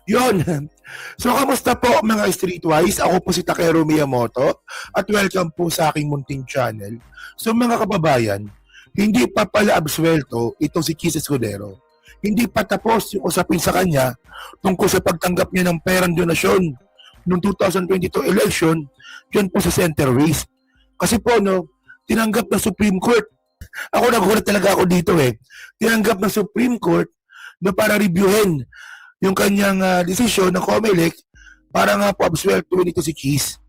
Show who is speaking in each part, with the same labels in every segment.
Speaker 1: Yon. So, kamusta po mga Streetwise? Ako po si Takero Miyamoto at welcome po sa aking munting channel. So mga kababayan, hindi pa pala absuelto itong si Chis Escudero. Hindi pa tapos yung usapin sa kanya tungkol sa pagtanggap niya ng perang donasyon noong 2022 election dyan po sa center race. Kasi po, no, tinanggap ng Supreme Court. Ako nagulat talaga ako dito eh. Tinanggap ng Supreme Court na para reviewin yung kanyang desisyon ng COMELEC para nga po absuelto nito si Chis.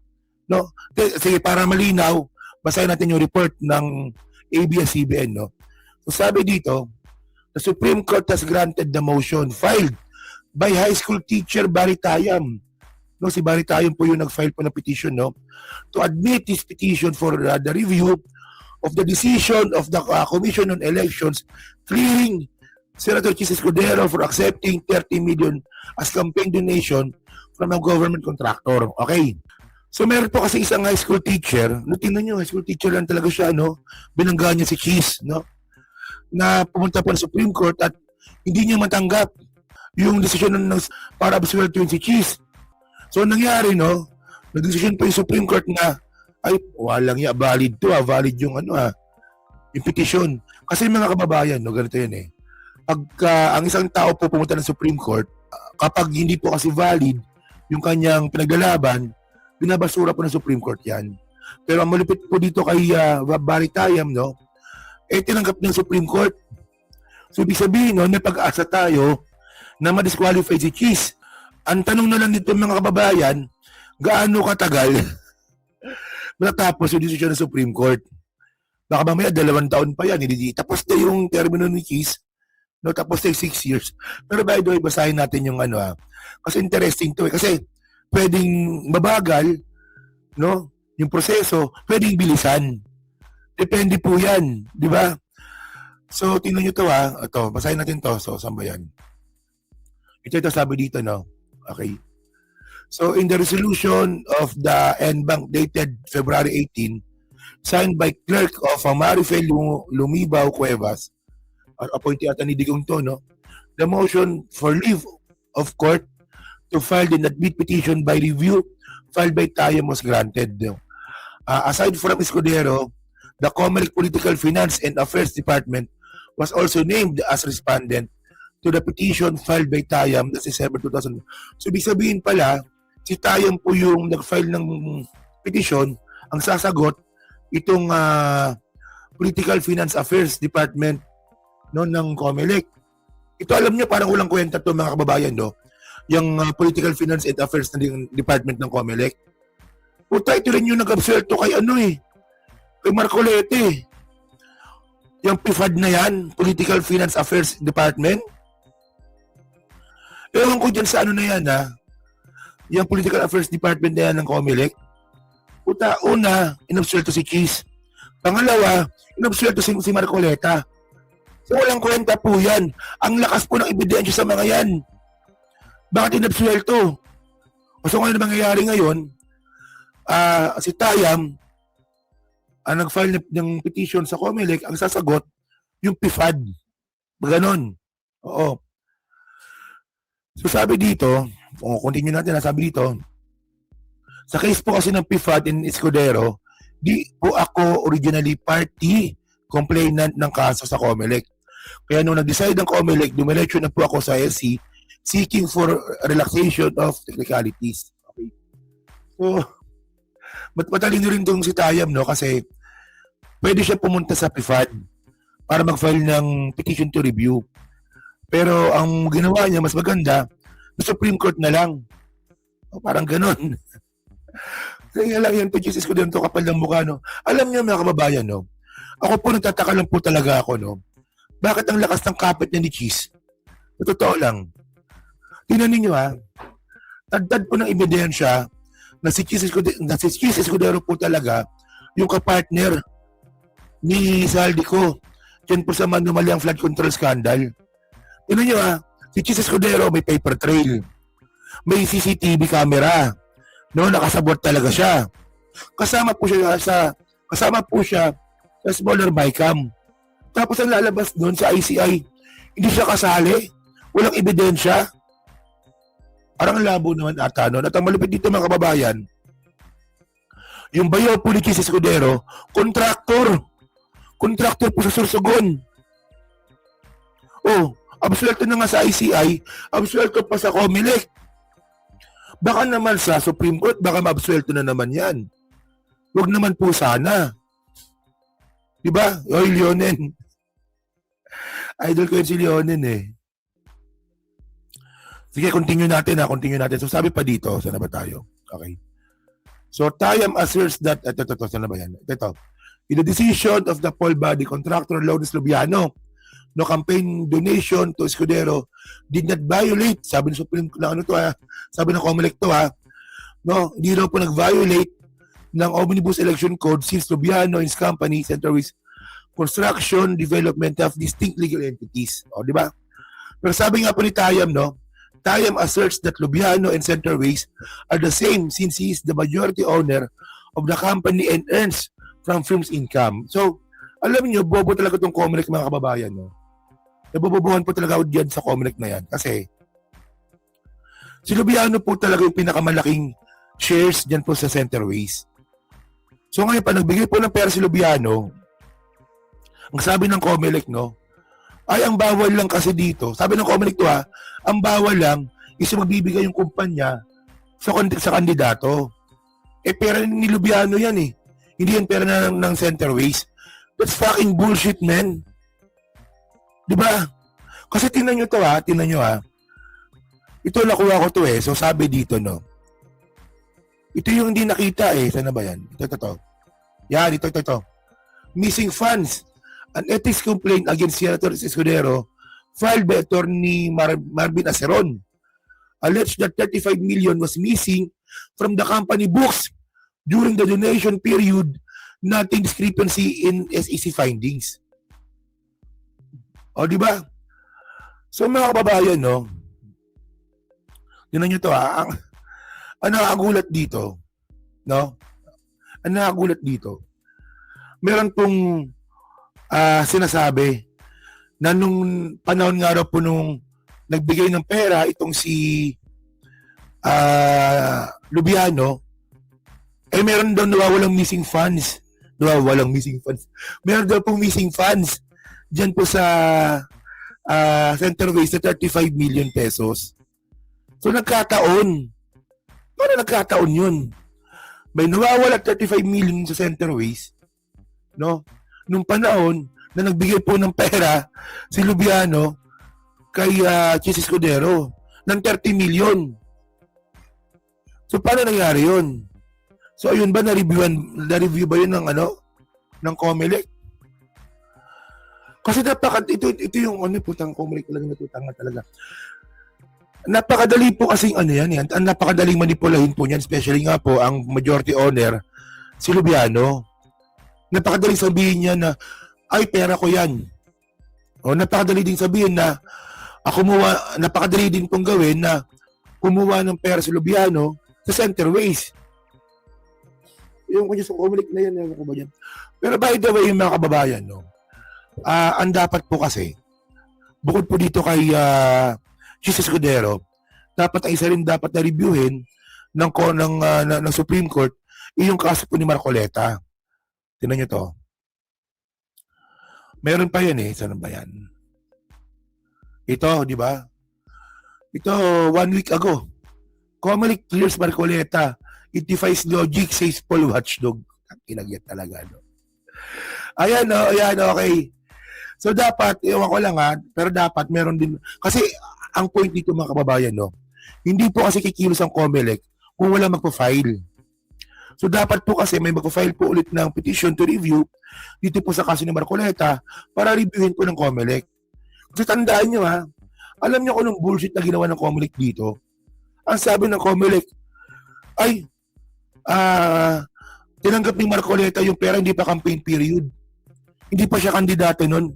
Speaker 1: No? Sige, para malinaw, basahin natin yung report ng ABS-CBN. No? So sabi dito, the Supreme Court has granted the motion filed by high school teacher Barry Tayam. No, si Barry Tayam po yung nag-file po ng petition, no, to admit his petition for the review of the decision of the Commission on Elections clearing Senator Chis Escudero for accepting 30 million as campaign donation from a government contractor. Okay. So meron po kasi isang high school teacher, no, tingnan nyo, high school teacher lang talaga siya, no, binangga niya si Chis, no, na pumunta po sa Supreme Court at hindi niya matanggap yung desisyon ng para absuelto si Chis. So nangyari, no, nag-desisyon po yung Supreme Court na ay, walang ya, valid to, valid yung yung petition. Kasi mga kababayan, no, ganito yan eh. Pagka ang isang tao po pumunta ng Supreme Court, kapag hindi po kasi valid yung kanyang pinaglalaban, binabasura po ng Supreme Court yan. Pero ang malupit po dito kay Barry Tayam, no, tinanggap ng Supreme Court. So ibig sabihin, no, may pag-asa tayo na ma-disqualify si Chis. Ang tanong na lang dito mga kababayan, gaano katagal natapos yung desisyon ng Supreme Court? Baka mamaya 2 taon pa yan, hindi tapos na yung termino ni Chis. No, tapos na 6 years. Pero by the way, basahin natin yung kasi interesting to eh. Kasi pwedeng mabagal, no, yung proseso, pwedeng bilisan. Depende po yan, di ba? So, tingnan nyo to ito, basahin natin to. So, saan ba yan? Ito sabi dito, no? Okay. So, in the resolution of the NBank dated February 18, signed by clerk of Marifel Lumibaw Cuevas, appointee ata ni Digong to, no? The motion for leave of court to file the admit petition by review filed by Tayam was granted. Aside from Escudero, the COMELEC Political Finance and Affairs Department was also named as respondent to the petition filed by Tayam this December 2000. So, ibig sabihin pala, si Tayam po yung nag-file ng petition, ang sasagot, itong Political Finance Affairs Department, no, ng COMELEC. Ito alam niyo, parang walang kwenta to mga kababayan, no? Yung Political Finance and Affairs ng Department ng COMELEC. Puta, ito rin yung nag-absuelto kay kay Marcolete. Yung PFAD na yan, Political Finance Affairs Department. Ewan ko dyan sa na yan, yung Political Affairs Department na yan ng COMELEC. Puta, una, inabsuelto si Chis. Pangalawa, inabsuelto si Marcoleta. So, walang kwenta po yan. Ang lakas po ng ebidensya sa mga yan. Bakit inabsuelto? So, ngayon mangyayari ngayon, si Tayam, nag-file ng petition sa COMELEC, ang sasagot, yung PFAD. Ganon. Oo. So, sabi dito, continue natin, sabi dito, sa case po kasi ng PFAD in Escudero, di po ako originally party complainant ng kaso sa COMELEC. Kaya nung nag-decide ng COMELEC, dumiretso na po ako sa SC seeking for relaxation of technicalities. Okay. So, matalino rin itong si Tayam, no? Kasi pwede siya pumunta sa PFAD para mag-file ng petition to review. Pero ang ginawa niya, mas maganda, sa Supreme Court na lang. O, parang ganon. Kaya lang yan, Chis Escudero, kapal ng mukha, no? Alam niyo mga kababayan, no? Ako po, nagtataka lang po talaga ako, no? Bakit ang lakas ng kapit niya ni Chis? Totoo lang. Tingnan ninyo tagdad po ng ebidensya na si Chis Escudero po talaga yung kapartner ni Saldico dyan po sa Manumaliang flood control scandal. Tingnan nyo si Chis Escudero may paper trail. May CCTV camera. No, nakasabot talaga siya. Kasama po siya sa smaller bycam. Tapos ang lalabas doon sa ICI, hindi siya kasali, walang ebidensya. Parang labo naman ata nun. At ang malupit dito mga kababayan, yung Bayo Pulichis Escudero, contractor po sa Sorsogon. Oh, absuelto na nga sa ICI, absuelto pa sa COMELEC. Baka naman sa Supreme Court, baka maabsuelto na naman yan. Huwag naman po sana. Diba? Oy, Leonen. Idol ko yun si Leonen eh. Sige, continue natin. So sabi pa dito, saan na ba tayo? Okay. So Tayam asserts that, saan na ba yan? Ito. In the decision of the poll body, contractor Lourdes Lubiano, no campaign donation to Escudero did not violate, sabi ng Supreme, sabi ng COMELEC to no, hindi daw po nag-violate ng Omnibus Election Code since Lubiano and his company, Centerways Construction Development of distinct legal entities. O, di ba? Pero sabi nga po ni Tayam, no, Tayam asserts that Lubiano and Centerways are the same since he is the majority owner of the company and earns from film's income. So, alam niyo, bobo talaga itong COMELEC mga kababayan, no? Nabobobohan po talaga ako dyan sa COMELEC na yan. Kasi, si Lubiano po talaga yung pinakamalaking shares dyan po sa Centerways. So ngayon pa, nagbigay po ng pera si Lubiano, ang sabi ng COMELEC, no, ay ang bawal lang kasi dito, sabi ng COMELEC to ang bawal lang is magbibigay yung kumpanya sa kandidato. Eh pera ni Lubiano yan eh. Hindi yan pera ng Centerways. That's fucking bullshit, man. Diba? Kasi tingnan nyo to tingnan nyo Ito nakuha ko to So sabi dito, no. Ito yung hindi nakita Saan na ba yan? Ito. Yan, ito. Missing funds. An ethics complaint against Senator Escudero filed by attorney Marvin Aceron alleged that 35 million was missing from the company books during the donation period, noting discrepancy in SEC findings. O, di ba? So, mga kababayan, no? Tignan nyo to, ang nakagulat dito, no? Ang nakagulat dito, meron pong sinasabi na nung panahon nga raw po nung nagbigay ng pera itong si Lubiano, meron daw nawawalang missing funds. Meron daw pong missing funds dyan po sa Centerways na 35 million pesos. So nagkataon. Paano nagkataon yun? May nawawala 35 million sa Centerways, no? Nung panahon na nagbigay po ng pera si Lubiano kay Chis Escudero ng 30 million. So paano nangyari yun? So ayun ba na-review ba yun ng ng COMELEC? Kasi ito yung putang COMELEC talaga. Napakadali po kasing yan. Ang napakadaling manipulahin po niyan, especially nga po ang majority owner si Lubiano. Napakadali sabihin niya na ay pera ko yan. O napakadali din sabihin na napakadali din pong gawin na kumuha ng pera si Lubiano sa Centerways. Yung kanya sa COMELEC na yan, ko ba yan? Pero by the way, mga kababayan, no, ang dapat po kasi, bukod po dito kay Chis Escudero, dapat ang isa rin dapat na reviewin ng Supreme Court yung kaso po ni Marcoleta. Tingnan nyo to. Meron pa yan saan ba yan? Ito, di ba? Ito, 1 week ago. COMELEC clears Marcoleta. It defies logic, says Paul Watchdog. Kinagyat talaga, no? Ayan, okay. So, dapat, ewan ko lang pero dapat meron din, kasi ang point dito mga kababayan, no, hindi po kasi kikilos ang COMELEC kung wala magpo-file. So, dapat po kasi may magpo-file po ulit ng petition to review dito po sa kaso ni Marcoleta para reviewin po ng COMELEC. Kasi tandaan nyo alam nyo kung anong bullshit na ginawa ng COMELEC dito. Ang sabi ng COMELEC, ay, tinanggap ni Marcoleta yung pera, hindi pa campaign period. Hindi pa siya kandidato nun.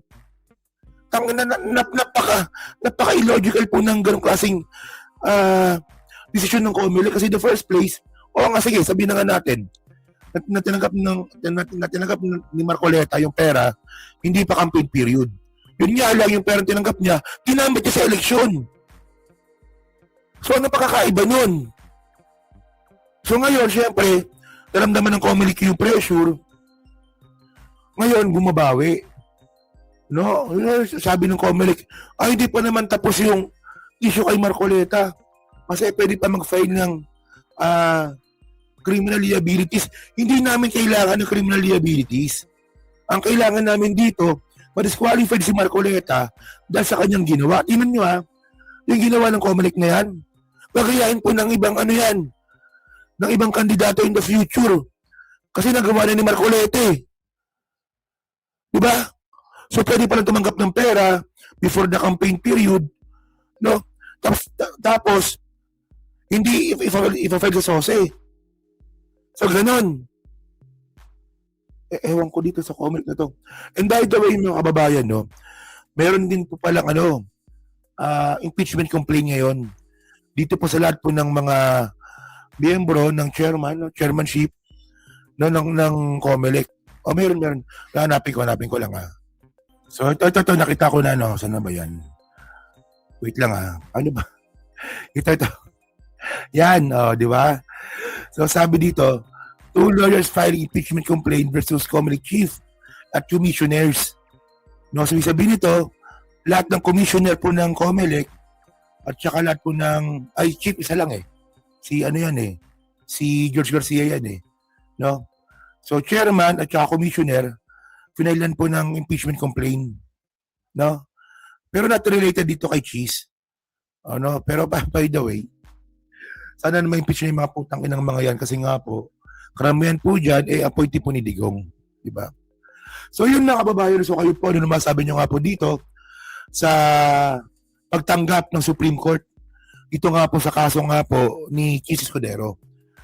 Speaker 1: Napaka-illogical po ng ganong klaseng desisyon ng COMELEC kasi the first place, sige, sabihin na nga natin, na tinanggap ni Marcoleta yung pera, hindi pa campaign period. Yun nga lang yung pera tinanggap niya, ginamit niya sa eleksyon. So ano pakakaiba nun? So ngayon, syempre, naramdaman ng Comelec yung pressure. Ngayon, bumabawi. No? Sabi ng Comelec, ay hindi pa naman tapos yung issue kay Marcoleta. Kasi pwede pa mag-file ng criminal liabilities. Hindi namin kailangan ng criminal liabilities. Ang kailangan namin dito, ma-disqualified si Marcoleta dahil sa kanyang ginawa. Tingnan nyo yung ginawa ng Comelec na yan. Gagayahin po ng ibang ng ibang kandidato in the future. Kasi nagawa na ni Marcoleta eh. Diba? So pwede palang tumanggap ng pera before the campaign period. No? Tapos hindi if-file sa SOSE. So ganon. Ewan ko dito sa Comelec na to. And by the way, mga kababayan, no, meron din po palang impeachment complaint ngayon. Dito po sa lahat po ng mga miyembro ng chairmanship no, ng Comelec. Meron. Hanapin ko lang So ito, nakita ko na saan na ba yan? Wait lang Ano ba? Ito. Yan, di ba? So sabi dito, 2 lawyers filing impeachment complaint versus Comelec chief at commissioners. No, so sabihin nito, lahat ng commissioner po ng Comelec at saka lahat po chief isa lang Si si George Garcia yan No? So chairman at saka commissioner, finailan po ng impeachment complaint. No? Pero not related dito kay Cheese. No? Pero by the way, sana naman impeach na yung mga putang inang mga yan kasi nga po, karamihan po dyan, appointee po ni Digong. Diba? So yun na kababayan. So kayo po, ano naman sabi nyo nga po dito sa pagtanggap ng Supreme Court. Ito nga po sa kaso nga po ni Cheese Escudero.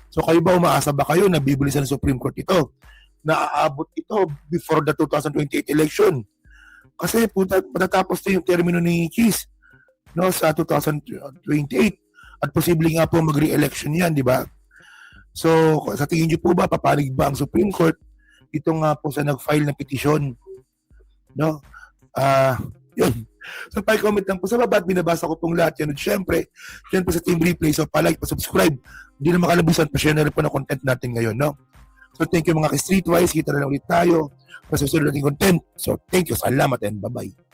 Speaker 1: So kayo ba, umaasa ba kayo na bibilisan ng Supreme Court ito? Na aabot ito before the 2028 election? Kasi patatapos na yung termino ni Cheese sa 2028 at posibleng nga po mag-re-election yan, di ba? So sa tingin niyo po ba, papanig ba ang Supreme Court ito nga po sa nag-file ng petition? No? Yun. So pa-comment lang po sa baba at binabasa ko pong lahat yan. At syempre sa Team Replay, so pa-like, pa-subscribe. Hindi na makalabusan, pa-share na rin po ng content natin ngayon, no? So thank you mga ka-Streetwise, kita na lang ulit tayo sa susunod nating content. So thank you, salamat and bye-bye.